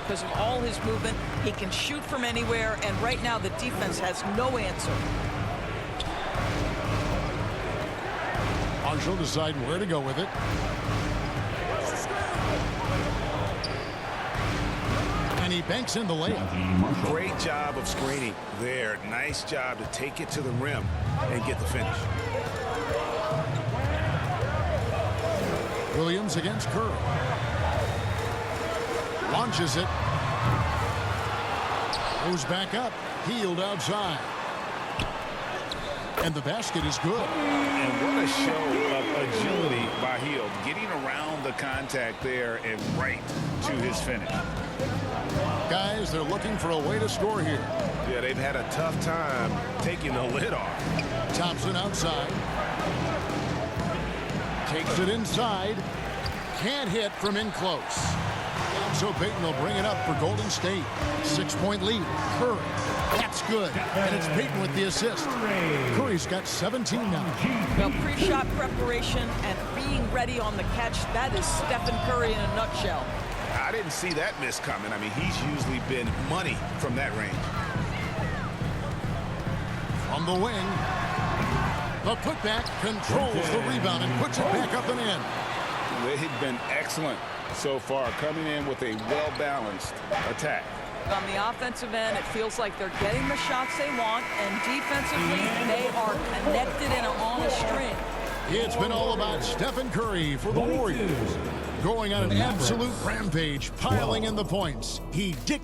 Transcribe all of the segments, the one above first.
because of all his movement. He can shoot from anywhere, and right now the defense has no answer. Marshall deciding where to go with it. And he banks in the layup. Great job of screening there. Nice job to take it to the rim and get the finish. Williams against Curry. Launches it. Goes back up. Healed outside. And the basket is good. And what a show of agility by Hield. Getting around the contact there and right to his finish. Guys, they're looking for a way to score here. Yeah, they've had a tough time taking the lid off. Thompson outside. Takes it inside. Can't hit from in close. So Payton will bring it up for Golden State. 6-point lead. Curry. That's good. And it's Payton with the assist. Curry's got 17 now. Well, pre-shot preparation and being ready on the catch, that is Stephen Curry in a nutshell. I didn't see that miss coming. I mean, he's usually been money from that range. On the wing. The putback controls the rebound and puts it back up and in. They've been excellent so far, coming in with a well-balanced attack. On the offensive end, it feels like they're getting the shots they want, and defensively, they are connected and on a string. It's been all about Stephen Curry for the Warriors. Going on an absolute rampage, piling in the points. He did.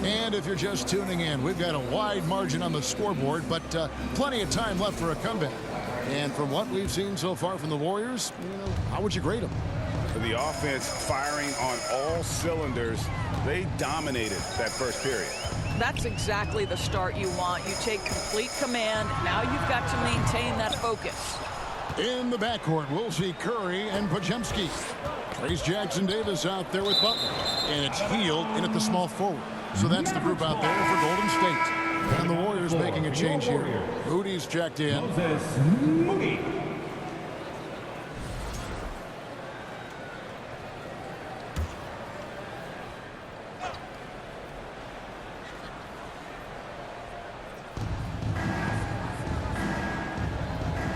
And if you're just tuning in, we've got a wide margin on the scoreboard, but plenty of time left for a comeback. And from what we've seen so far from the Warriors, how would you grade them? The offense firing on all cylinders. They dominated that first period. That's exactly the start you want. You take complete command. Now you've got to maintain that focus. In the backcourt, we'll see Curry and Podziemski. Trace Jackson-Davis out there with Butler. And it's Hield in at the small forward. So that's the group out there for Golden State. And the Warriors making a change here. Moody's checked in.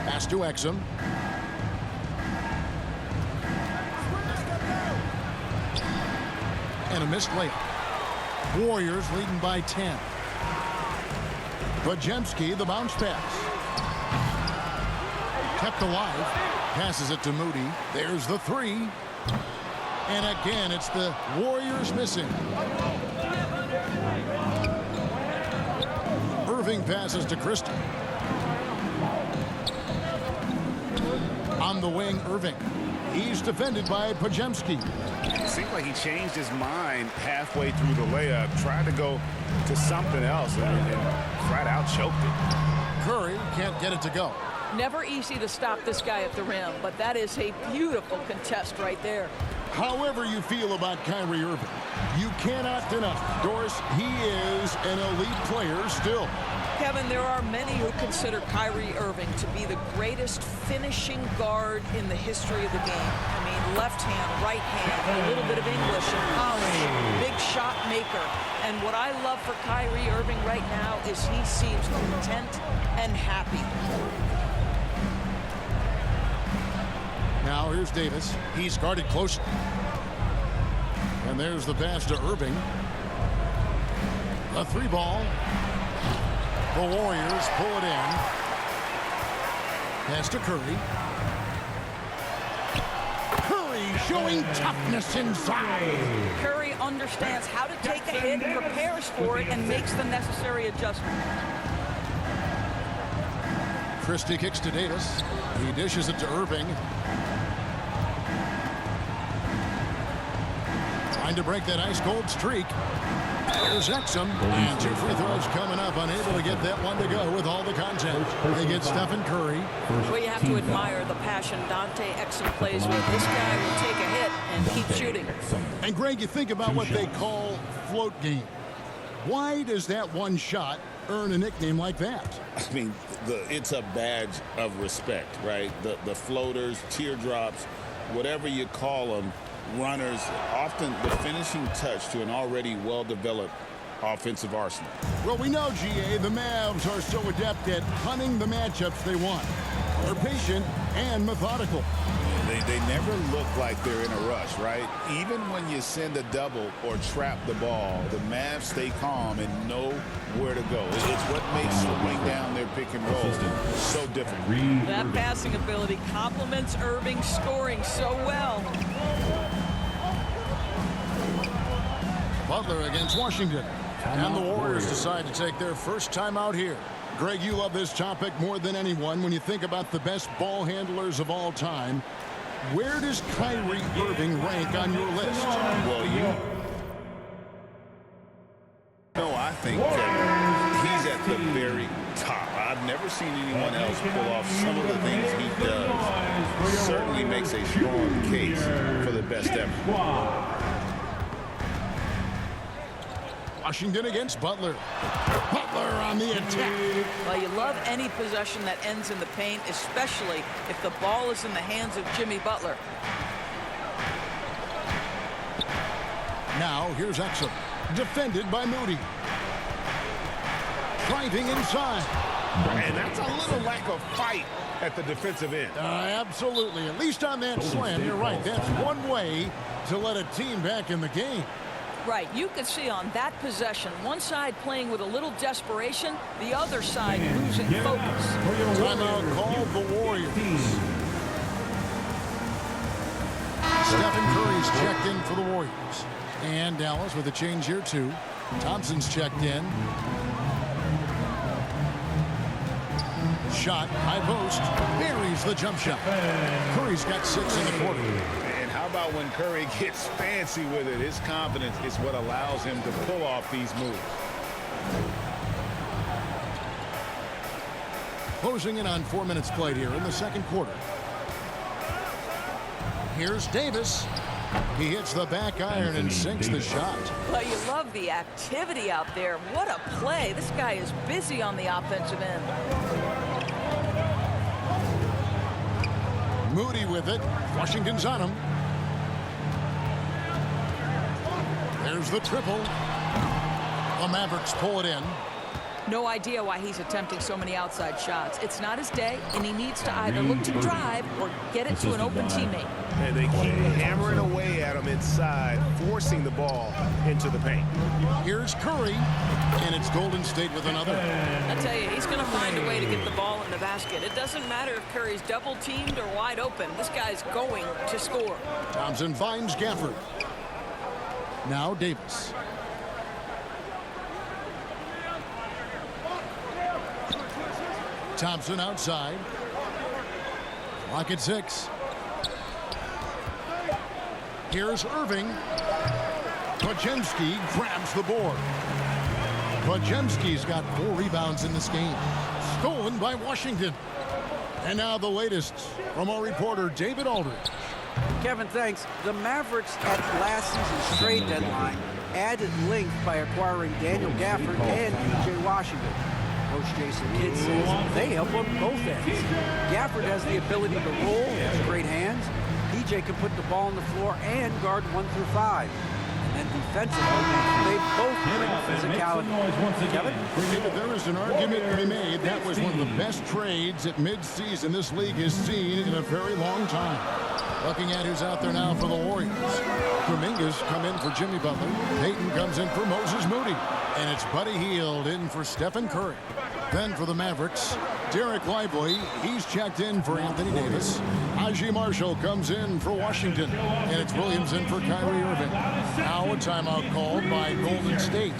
Pass to Exum. And a missed layup. Warriors leading by 10. Podziemski, the bounce pass. Kept alive. Passes it to Moody. There's the three. And again, it's the Warriors missing. Irving passes to Christie. On the wing, Irving. He's defended by Podziemski. It seemed like he changed his mind halfway through the layup, tried to go to something else, and flat out choked it. Curry can't get it to go. Never easy to stop this guy at the rim, but that is a beautiful contest right there. However you feel about Kyrie Irving, you cannot deny, Doris, he is an elite player still. Kevin, there are many who consider Kyrie Irving to be the greatest finishing guard in the history of the game. I mean, left hand, right hand, a little bit of English and polish, big shot maker. And what I love for Kyrie Irving right now is he seems content and happy. Now here's Davis. He's guarded closely. And there's the pass to Irving. The three ball. The Warriors pull it in. Pass to Curry. Curry showing toughness inside. Curry understands how to take a hit, prepares for it, and makes the necessary adjustment. Christie kicks to Davis. He dishes it to Irving. Trying to break that ice-cold streak. There's Exum. And 2 free throws coming up. Unable to get that one to go with all the contact. They get Stephen Curry. Well, you have to admire the passion Dante Exum plays with. This guy will take a hit and keep shooting. And Greg, you think about what they call float game. Why does that one shot earn a nickname like that? I mean, it's a badge of respect, right? The floaters, teardrops, whatever you call them, runners, often the finishing touch to an already well-developed offensive arsenal. Well, we know, GA, the Mavs are so adept at hunting the matchups they want. They're patient and methodical. They never look like they're in a rush, right? Even when you send a double or trap the ball, the Mavs stay calm and know where to go. It's what makes slowing down their pick and roll so different. That passing ability complements Irving's scoring so well. Butler against Washington. And the Warriors decide to take their first time out here. Greg, you love this topic more than anyone. When you think about the best ball handlers of all time, where does Kyrie Irving rank on your list? Well, I think he's at the very top. I've never seen anyone else pull off some of the things he does. Certainly makes a strong case for the best ever. Washington against Butler. Butler on the attack. Well, you love any possession that ends in the paint, especially if the ball is in the hands of Jimmy Butler. Now here's Exum, defended by Moody. Driving inside. And that's a little lack of fight at the defensive end. Absolutely. At least on that slam, you're right. That's one way to let a team back in the game. Right, you could see on that possession, one side playing with a little desperation, the other side losing focus. Timeout called the Warriors. Stephen Curry's checked in for the Warriors. And Dallas with a change here too. Thompson's checked in. Shot, high post, buries the jump shot. Curry's got 6 in the quarter. How about when Curry gets fancy with it? His confidence is what allows him to pull off these moves. Closing in on 4 minutes played here in the second quarter. Here's Davis. He hits the back iron and sinks the shot. Well, you love the activity out there. What a play. This guy is busy on the offensive end. Moody with it. Washington's on him. There's the triple. The Mavericks pull it in. No idea why he's attempting so many outside shots. It's not his day, and he needs to either look to drive or get it to an open teammate. And they keep hammering away at him inside, forcing the ball into the paint. Here's Curry, and it's Golden State with another. I tell you, he's going to find a way to get the ball in the basket. It doesn't matter if Curry's double-teamed or wide open. This guy's going to score. Thompson finds Gafford. Now Davis. Thompson outside. Clock at 6. Here's Irving. Podziemski grabs the board. Podziemski's got 4 rebounds in this game. Stolen by Washington. And now the latest from our reporter, David Aldridge. Kevin, thanks. The Mavericks at last season's trade deadline added length by acquiring Daniel Gafford and P.J. Washington. Coach Jason Kidd says they help on both ends. Gafford has the ability to roll, has great hands. P.J. can put the ball on the floor and guard 1 through 5. And defensively, they both bring physicality. Kevin? There is an argument to be made. That was one of the best trades at midseason this league has seen in a very long time. Looking at who's out there now for the Warriors. Kuminga's come in for Jimmy Butler. Payton comes in for Moses Moody. And it's Buddy Hield in for Stephen Curry. Then for the Mavericks, Derek Lively. He's checked in for Anthony Davis. Najee Marshall comes in for Washington. And it's Williams in for Kyrie Irving. Now a timeout called by Golden State.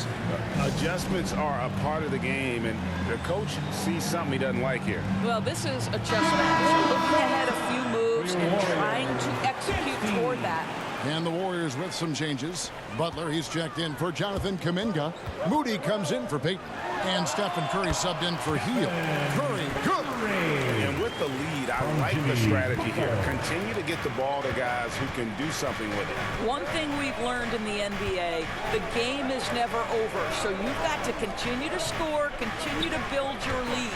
Adjustments are a part of the game, and the coach sees something he doesn't like here. Well, this is a chess match. Looking ahead a few moves and trying to execute toward that. And the Warriors with some changes. Butler, he's checked in for Jonathan Kuminga. Moody comes in for Payton. And Stephen Curry subbed in for Hield. Curry, good. And with the lead, I like the strategy here. Continue to get the ball to guys who can do something with it. One thing we've learned in the NBA, the game is never over. So you've got to continue to score, continue to build your lead.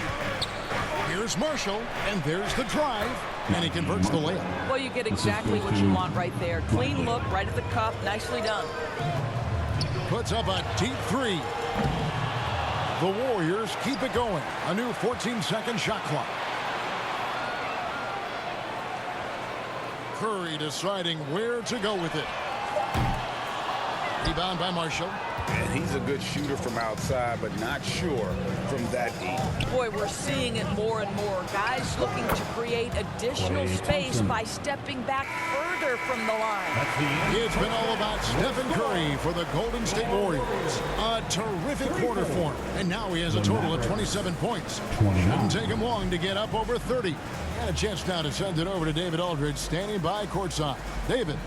Here's Marshall, and there's the drive, and he converts the layup. Well, you get exactly what you want right there. Clean look, right at the cup, nicely done. Puts up a deep three. The Warriors keep it going. A new 14-second shot clock. Curry deciding where to go with it. Rebound by Marshall. And he's a good shooter from outside, but not sure from that deep. Boy, we're seeing it more and more. Guys looking to create additional space by stepping back further from the line. It's been all about Stephen Curry for the Golden State Warriors. A terrific quarter for him. And now he has a total of 27 points. Shouldn't take him long to get up over 30. And a chance now to send it over to David Aldridge, standing by courtside. David.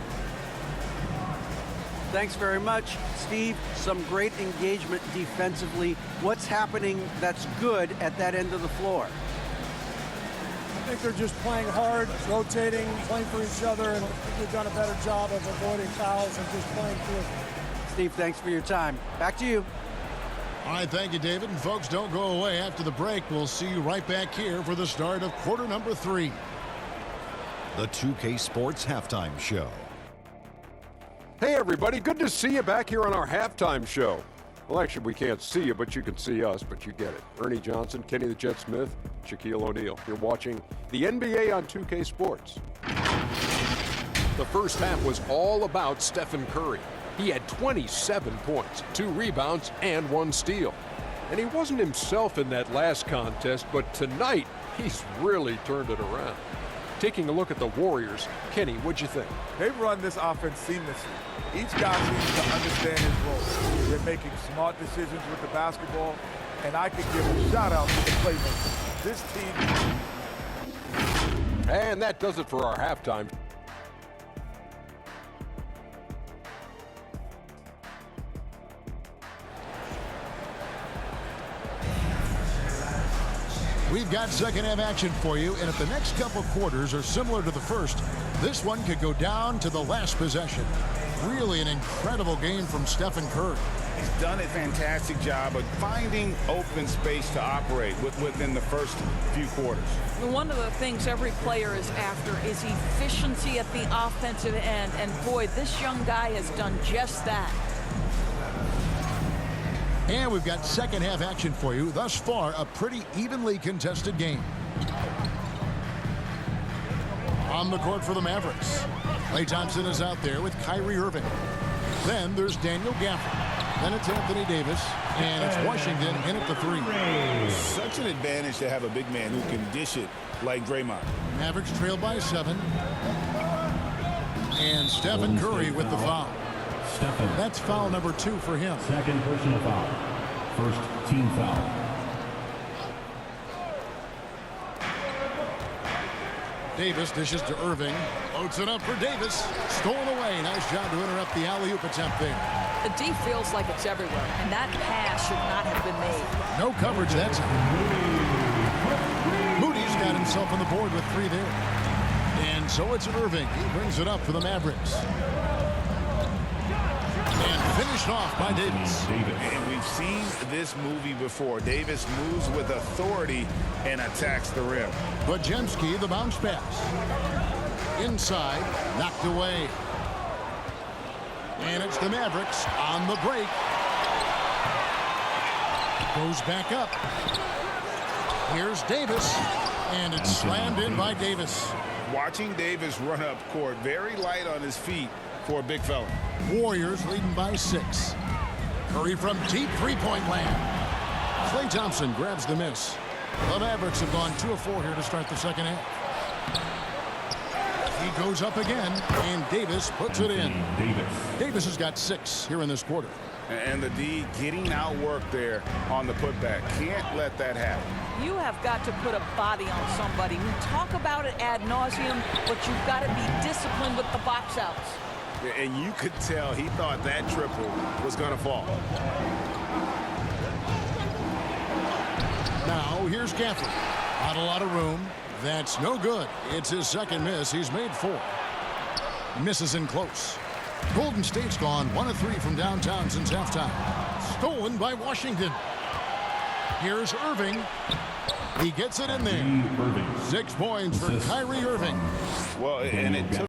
Thanks very much, Steve. Some great engagement defensively. What's happening that's good at that end of the floor? I think they're just playing hard, rotating, playing for each other, and I think they've done a better job of avoiding fouls and just playing through it. Steve, thanks for your time. Back to you. All right, thank you, David. And folks, don't go away. After the break, we'll see you right back here for the start of quarter number 3. The 2K Sports Halftime Show. Hey everybody, good to see you back here on our halftime show. Well, actually, we can't see you, but you can see us, but you get it. Ernie Johnson, Kenny the Jet Smith, Shaquille O'Neal. You're watching the NBA on 2K Sports. The first half was all about Stephen Curry. He had 27 points, 2 rebounds, and 1 steal. And he wasn't himself in that last contest, but tonight, he's really turned it around. Taking a look at the Warriors, Kenny, what'd you think? They've run this offense seamlessly. Each guy seems to understand his role. They're making smart decisions with the basketball, and I could give a shout-out to the playmakers. This team... And that does it for our halftime. We've got second half action for you, and if the next couple quarters are similar to the first, this one could go down to the last possession. Really an incredible game from Stephen Curry. He's done a fantastic job of finding open space to operate within the first few quarters. One of the things every player is after is efficiency at the offensive end, and boy, this young guy has done just that. And we've got second half action for you. Thus far, a pretty evenly contested game. On the court for the Mavericks, Klay Thompson is out there with Kyrie Irving. Then there's Daniel Gafford. Then it's Anthony Davis. And it's Washington in at the 3. Such an advantage to have a big man who can dish it like Draymond. Mavericks trail by 7. And Stephen Curry with the foul. That's foul number 2 for him. Second personal foul. First team foul. Davis dishes to Irving. Loads it up for Davis. Stolen away. Nice job to interrupt the alley-oop attempt there. The D feels like it's everywhere, and that pass should not have been made. No coverage that time. Moody's got himself on the board with 3 there. And so it's Irving. He brings it up for the Mavericks. And finished off by Davis. And we've seen this movie before. Davis moves with authority and attacks the rim. Podziemski, the bounce pass. Inside, knocked away. And it's the Mavericks on the break. Goes back up. Here's Davis. And it's slammed in by Davis. Watching Davis run up court, very light on his feet for a big fella. Warriors leading by 6. Curry from deep three-point land. Klay Thompson grabs the miss. The Mavericks have gone 2 of 4 here to start the second half. He goes up again, and Davis puts it in. Davis has got 6 here in this quarter. And the D getting outworked there on the putback. Can't let that happen. You have got to put a body on somebody. We talk about it ad nauseum, but you've got to be disciplined with the box outs. And you could tell he thought that triple was going to fall. Now, here's Gafford. Not a lot of room. That's no good. It's his second miss. He's made 4. Misses in close. Golden State's gone 1 of 3 from downtown since halftime. Stolen by Washington. Here's Irving. He gets it in there. 6 points for Kyrie Irving. Well, and it took